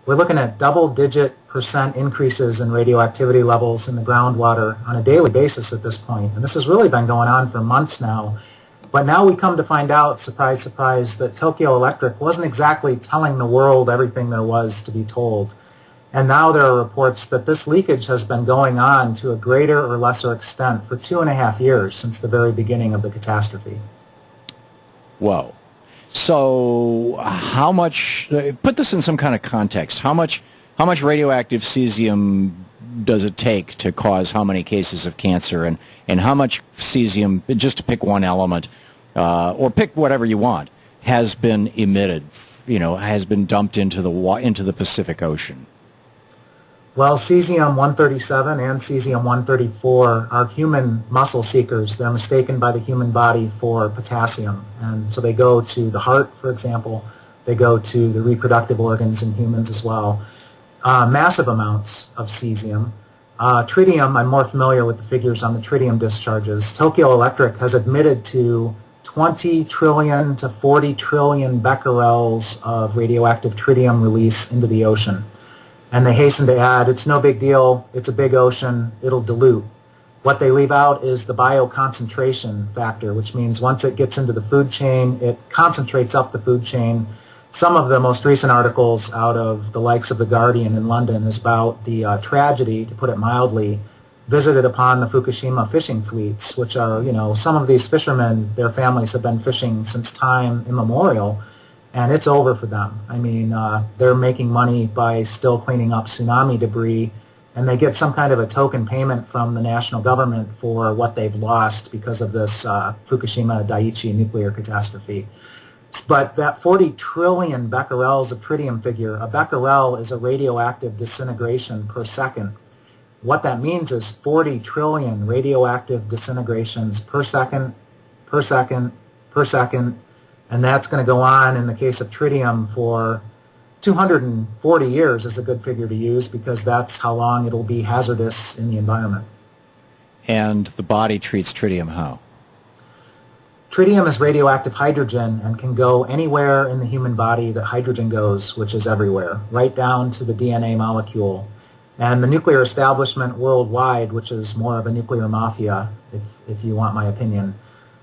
we're looking at double-digit % increases in radioactivity levels in the groundwater on a daily basis at this point. And this has really been going on for months now. But now we come to find out, surprise, surprise, that Tokyo Electric wasn't exactly telling the world everything there was to be told. And now there are reports that this leakage has been going on to a greater or lesser extent for 2.5 years since the very beginning of the catastrophe. Whoa. So how much, put this in some kind of context, how much radioactive cesium does it take to cause how many cases of cancer, and how much cesium, just to pick one element, or pick whatever you want, has been emitted, has been dumped into the Pacific Ocean? Well, cesium-137 and cesium-134 are human muscle seekers. They're mistaken by the human body for potassium. And so they go to the heart, for example. They go to the reproductive organs in humans as well. Massive amounts of cesium. Tritium, I'm more familiar with the figures on the tritium discharges. Tokyo Electric has admitted to 20 trillion to 40 trillion becquerels of radioactive tritium release into the ocean. And they hasten to add, it's no big deal, it's a big ocean, it'll dilute. What they leave out is the bioconcentration factor, which means once it gets into the food chain, it concentrates up the food chain. Some of the most recent articles out of the likes of The Guardian in London is about the tragedy, to put it mildly, visited upon the Fukushima fishing fleets, which are, some of these fishermen, their families have been fishing since time immemorial, and it's over for them. I mean, they're making money by still cleaning up tsunami debris, and they get some kind of a token payment from the national government for what they've lost because of this Fukushima Daiichi nuclear catastrophe. But that 40 trillion becquerels of tritium figure, a becquerel is a radioactive disintegration per second. What that means is 40 trillion radioactive disintegrations per second, per second, per second, and that's going to go on in the case of tritium for 240 years is a good figure to use because that's how long it'll be hazardous in the environment. And the body treats tritium how? Tritium is radioactive hydrogen and can go anywhere in the human body that hydrogen goes, which is everywhere, right down to the DNA molecule. And the nuclear establishment worldwide, which is more of a nuclear mafia, if you want my opinion,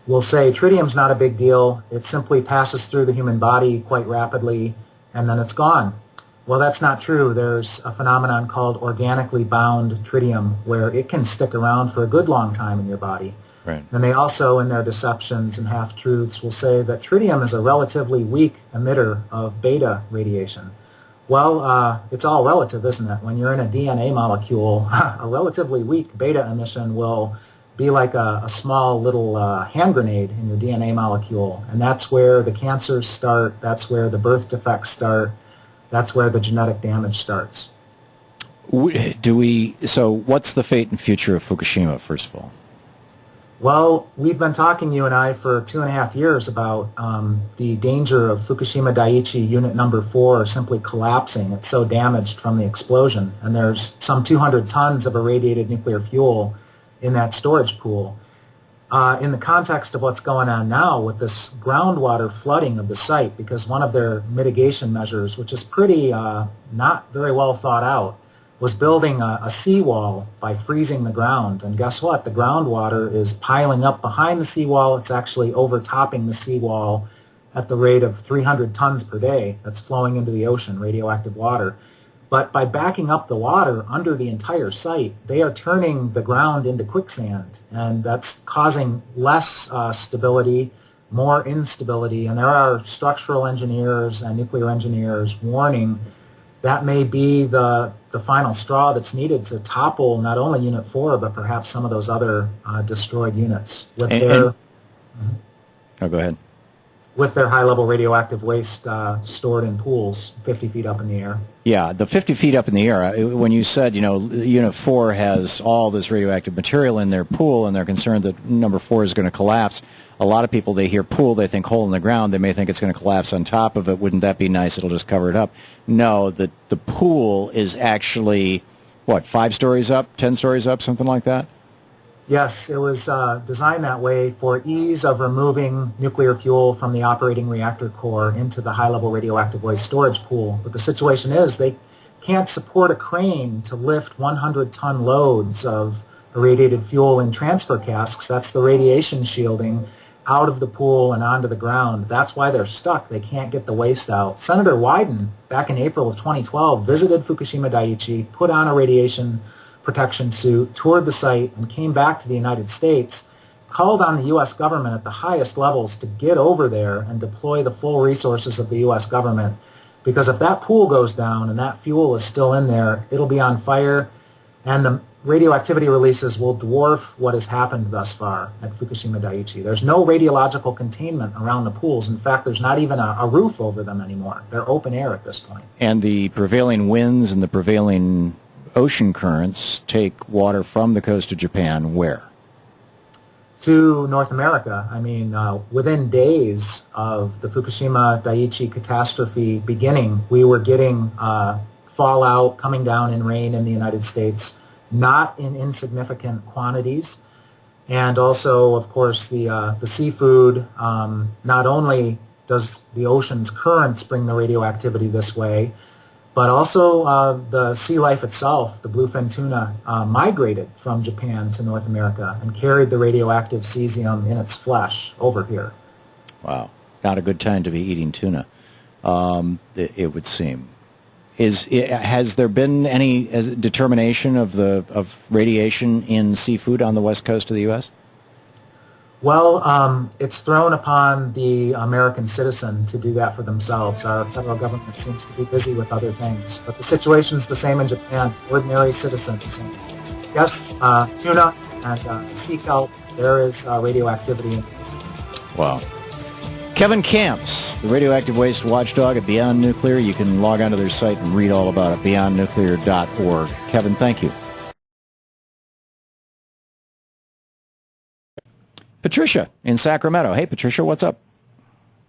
will say tritium's not a big deal. It simply passes through the human body quite rapidly, and then it's gone. Well, that's not true. There's a phenomenon called organically bound tritium, where it can stick around for a good long time in your body. Right. And they also, in their deceptions and half-truths, will say that tritium is a relatively weak emitter of beta radiation. Well, it's all relative, isn't it? When you're in a DNA molecule, a relatively weak beta emission will be like a small little hand grenade in your DNA molecule. And that's where the cancers start, that's where the birth defects start, that's where the genetic damage starts. So what's the fate and future of Fukushima, first of all? Well, we've been talking, you and I, for 2.5 years about the danger of Fukushima Daiichi Unit Number 4 simply collapsing. It's so damaged from the explosion. And there's some 200 tons of irradiated nuclear fuel in that storage pool. In the context of what's going on now with this groundwater flooding of the site, because one of their mitigation measures, which is pretty not very well thought out, was building a seawall by freezing the ground. And guess what? The groundwater is piling up behind the seawall. It's actually overtopping the seawall at the rate of 300 tons per day that's flowing into the ocean, radioactive water. But by backing up the water under the entire site, they are turning the ground into quicksand, and that's causing less stability, more instability. And there are structural engineers and nuclear engineers warning that may be the final straw that's needed to topple not only Unit 4, but perhaps some of those other destroyed units with Oh, go ahead. With their high-level radioactive waste stored in pools 50 feet up in the air. Yeah, the 50 feet up in the air, when you said, Unit 4 has all this radioactive material in their pool and they're concerned that number 4 is going to collapse, a lot of people, they hear pool, they think hole in the ground, they may think it's going to collapse on top of it. Wouldn't that be nice? It'll just cover it up. No, the pool is actually, 5 stories up, 10 stories up, something like that? Yes, it was designed that way for ease of removing nuclear fuel from the operating reactor core into the high-level radioactive waste storage pool. But the situation is they can't support a crane to lift 100-ton loads of irradiated fuel in transfer casks. That's the radiation shielding out of the pool and onto the ground. That's why they're stuck. They can't get the waste out. Senator Wyden, back in April of 2012, visited Fukushima Daiichi, put on a radiation protection suit, toured the site, and came back to the United States, called on the U.S. government at the highest levels to get over there and deploy the full resources of the U.S. government. Because if that pool goes down and that fuel is still in there, it'll be on fire, and the radioactivity releases will dwarf what has happened thus far at Fukushima Daiichi. There's no radiological containment around the pools. In fact, there's not even a roof over them anymore. They're open air at this point. And the prevailing winds and the prevailing ocean currents take water from the coast of Japan where? To North America. I mean, within days of the Fukushima Daiichi catastrophe beginning, we were getting fallout coming down in rain in the United States, not in insignificant quantities. And also, of course, the seafood, not only does the ocean's currents bring the radioactivity this way, but also the sea life itself, the bluefin tuna, migrated from Japan to North America and carried the radioactive cesium in its flesh over here. Wow. Not a good time to be eating tuna, it would seem. Has there been any determination of radiation in seafood on the west coast of the U.S.? Well, it's thrown upon the American citizen to do that for themselves. Our federal government seems to be busy with other things. But the situation's the same in Japan. Ordinary citizens. And yes, tuna and sea kelp, there is radioactivity in it. Wow. Kevin Camps, the radioactive waste watchdog at Beyond Nuclear. You can log onto their site and read all about it, beyondnuclear.org. Kevin, thank you. Patricia in Sacramento. Hey, Patricia, what's up?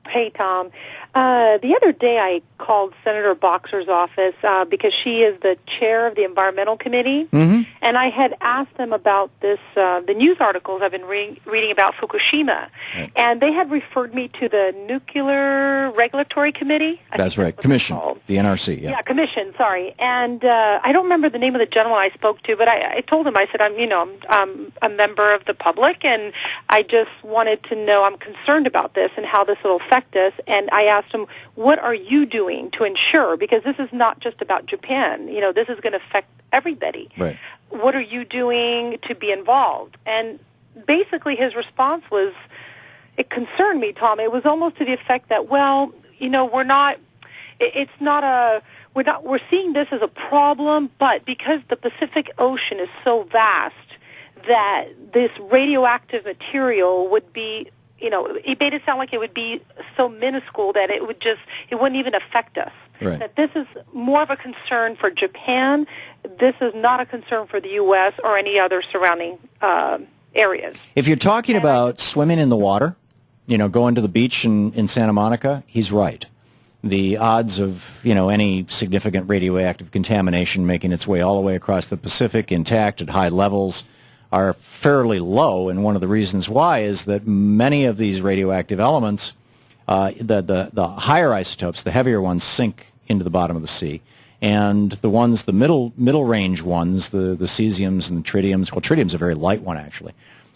Hey, Tom. The other day I called Senator Boxer's office because she is the chair of the Environmental Committee, and I had asked them about this, the news articles I've been reading about Fukushima, and they had referred me to the Nuclear Regulatory Committee. That's right, Commission, the NRC. Yeah, Commission, sorry. And I don't remember the name of the gentleman I spoke to, but I told him, I said, I'm a member of the public, and I just wanted to know, I'm concerned about this and how this will affect us, and I asked him, what are you doing to ensure, because this is not just about Japan, this is going to affect everybody. Right. What are you doing to be involved? And basically his response was, it concerned me, Tom. It was almost to the effect that, well, we're seeing this as a problem, but because the Pacific Ocean is so vast that this radioactive material would be, it made it sound like it would be so minuscule that it wouldn't even affect us. Right. That this is more of a concern for Japan. This is not a concern for the U.S. or any other surrounding areas. If you're talking about swimming in the water, going to the beach in Santa Monica, he's right. The odds of, any significant radioactive contamination making its way all the way across the Pacific intact at high levels are fairly low, and one of the reasons why is that many of these radioactive elements, the higher isotopes, the heavier ones, sink into the bottom of the sea, and the middle range ones, the cesiums and the tritiums, well, tritium's a very light one actually.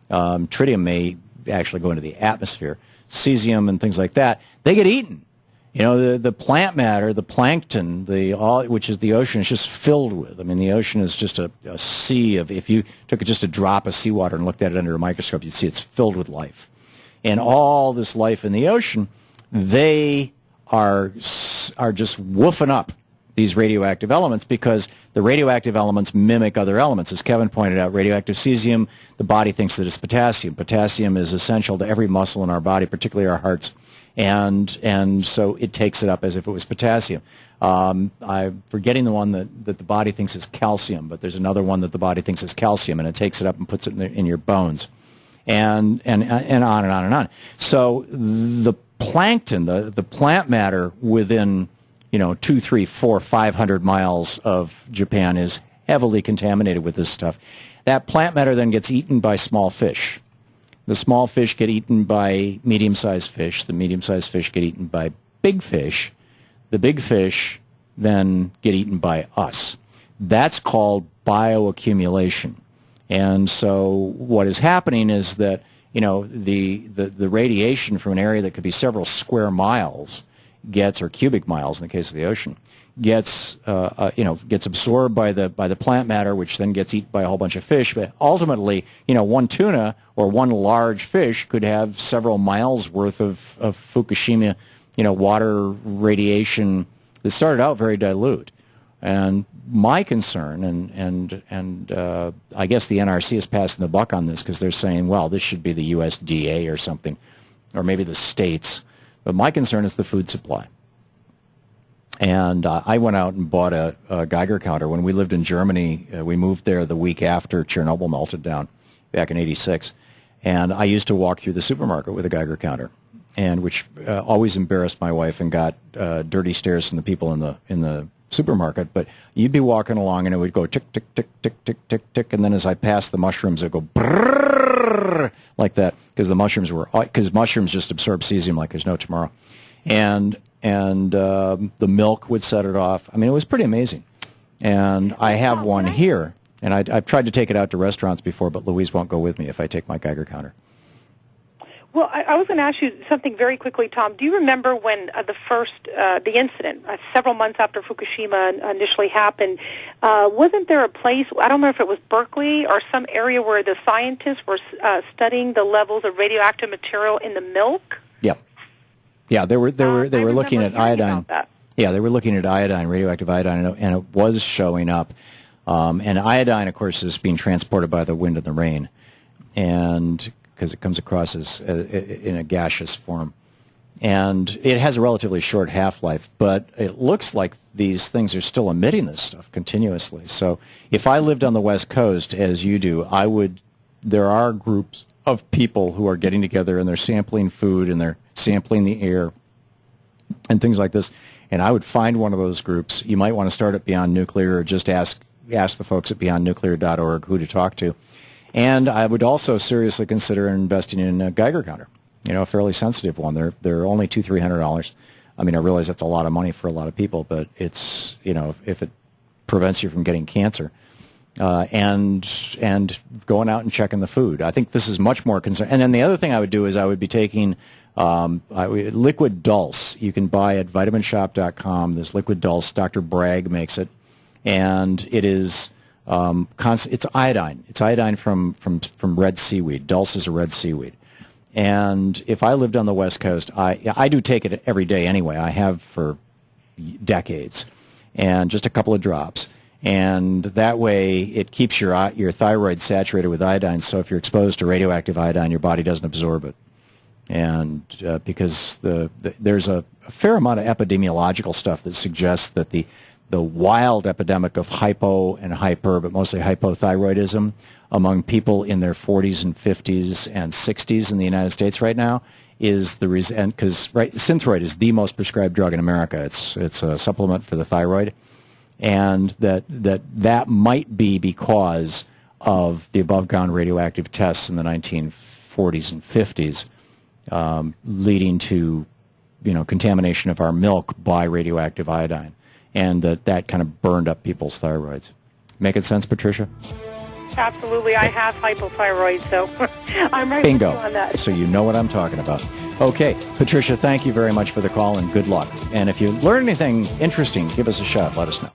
Tritium may actually go into the atmosphere. Cesium and things like that, they get eaten. The plant matter, the plankton, which is the ocean, is just filled with. I mean, the ocean is just a sea of, if you took just a drop of seawater and looked at it under a microscope, you'd see it's filled with life. And all this life in the ocean, they are just woofing up these radioactive elements because the radioactive elements mimic other elements. As Kevin pointed out, radioactive cesium, the body thinks that it's potassium. Potassium is essential to every muscle in our body, particularly our hearts. And so it takes it up as if it was potassium. I'm forgetting the one that the body thinks is calcium, but there's another one that the body thinks is calcium, and it takes it up and puts it in your bones, and on and on and on. So the plankton, the plant matter within 200, 300, 400, 500 miles of Japan is heavily contaminated with this stuff. That plant matter then gets eaten by small fish. The small fish get eaten by medium-sized fish. The medium-sized fish get eaten by big fish. The big fish then get eaten by us. That's called bioaccumulation. And so what is happening is that, the radiation from an area that could be several square miles or cubic miles in the case of the ocean, gets absorbed by the plant matter, which then gets eaten by a whole bunch of fish. But ultimately, one tuna or one large fish could have several miles worth of Fukushima, water radiation that started out very dilute. And my concern, and I guess the NRC is passing the buck on this because they're saying, well, this should be the USDA or something, or maybe the states. But my concern is the food supply. And I went out and bought a Geiger counter. When we lived in Germany, we moved there the week after Chernobyl melted down back in '86. And I used to walk through the supermarket with a Geiger counter, and which always embarrassed my wife and got dirty stares from the people in the supermarket. But you'd be walking along and it would go tick, tick, tick, tick, tick, tick, tick. And then as I passed the mushrooms, it would go brrrr, like that, because mushrooms just absorb cesium like there's no tomorrow. And the milk would set it off. I mean, it was pretty amazing. And I have one here, and I've tried to take it out to restaurants before, but Louise won't go with me if I take my Geiger counter. Well, I was going to ask you something very quickly, Tom. Do you remember when the incident, several months after Fukushima initially happened, wasn't there a place, I don't remember if it was Berkeley or some area where the scientists were studying the levels of radioactive material in the milk? Yeah. Yeah, they were looking at iodine. Yeah, they were looking at iodine, radioactive iodine, and it was showing up. And iodine, of course, is being transported by the wind and the rain, and because it comes across as in a gaseous form. And it has a relatively short half-life, but it looks like these things are still emitting this stuff continuously. So if I lived on the West Coast, as you do, there are groups of people who are getting together and they're sampling food and they're sampling the air and things like this. And I would find one of those groups. You might want to start at Beyond Nuclear or just ask the folks at beyondnuclear.org who to talk to. And I would also seriously consider investing in a Geiger counter, a fairly sensitive one. They're only $200-300. I mean, I realize that's a lot of money for a lot of people, but it's, if it prevents you from getting cancer, and going out and checking the food. I think this is much more concern. And then the other thing I would do is I would be taking Liquid Dulse. You can buy at vitaminshop.com. This Liquid Dulse, Dr. Bragg makes it, and it is it's iodine. It's iodine from red seaweed. Dulse is a red seaweed. And if I lived on the West Coast, I do take it every day anyway. I have for decades, and just a couple of drops. And that way it keeps your thyroid saturated with iodine, so if you're exposed to radioactive iodine, your body doesn't absorb it. And because there's a fair amount of epidemiological stuff that suggests that the wild epidemic of hypo and hyper, but mostly hypothyroidism, among people in their 40s and 50s and 60s in the United States right now is the reason, because Synthroid is the most prescribed drug in America. It's a supplement for the thyroid. And that might be because of the above-ground radioactive tests in the 1940s and 50s, leading to, contamination of our milk by radioactive iodine, and that kind of burned up people's thyroids. Making sense, Patricia? Absolutely. I have hypothyroid, so I'm right with you on that. So you know what I'm talking about. Okay, Patricia, thank you very much for the call, and good luck. And if you learn anything interesting, give us a shout. Let us know.